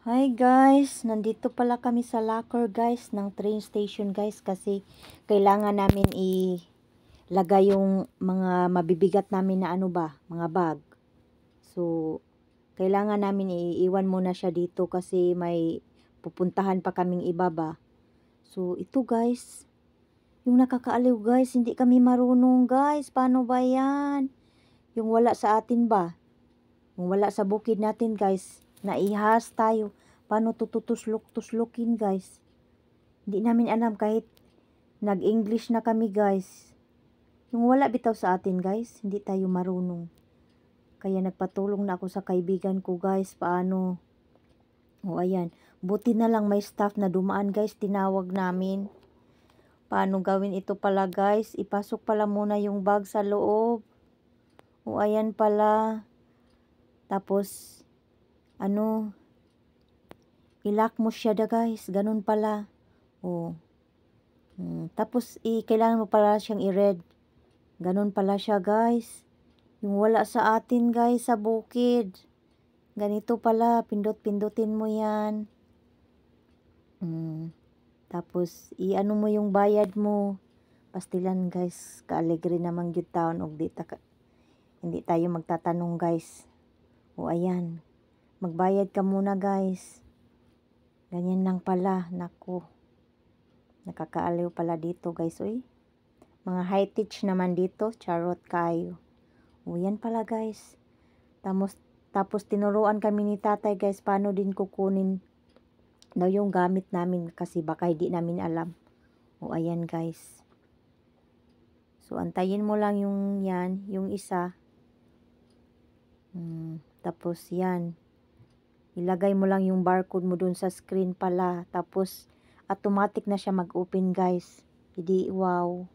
Hi guys, nandito pala kami sa locker guys ng train station guys kasi kailangan namin ilagay yung mga mabibigat namin na mga bag. So, kailangan namin iiwan muna siya dito kasi may pupuntahan pa kaming iba ba. So, ito guys, yung nakakaaliw guys, hindi kami marunong guys. Paano ba yan? Yung wala sa atin ba? Yung wala sa bukid natin guys, naihas tayo. Paano tututuslok-tuslokin guys? Hindi namin alam kahit nag-English na kami guys. Yung wala bitaw sa atin guys, hindi tayo marunong. Kaya nagpatulong na ako sa kaibigan ko guys, paano? O ayan, buti na lang may staff na dumaan guys, tinawag namin. Paano gawin ito pala guys? Ipasok pala muna yung bag sa loob. O ayan pala. Tapos, i-lock mo siya guys, ganun pala. Oh. Tapos kailangan mo pala siyang i-read. Ganun pala siya guys. Yung wala sa atin guys sa bukid. Ganito pala, pindot-pindutin mo yan. Tapos i-ano mo yung bayad mo. Pastilan guys, kaalegre naman gyud taon og hindi tayo magtatanong guys. O ayan, magbayad ka muna guys. Ganyan lang pala, naku. Nakakaaliw pala dito guys, uy. Mga high-tech naman dito, charot kayo. O yan pala guys. Tapos tinuruan kami ni tatay guys, paano din kukunin daw yung gamit namin kasi baka hindi namin alam. O ayan guys. So antayin mo lang yung yan, yung isa. Tapos yan. Ilagay mo lang yung barcode mo dun sa screen pala. Tapos automatic na siya mag-open guys. Hindi wow.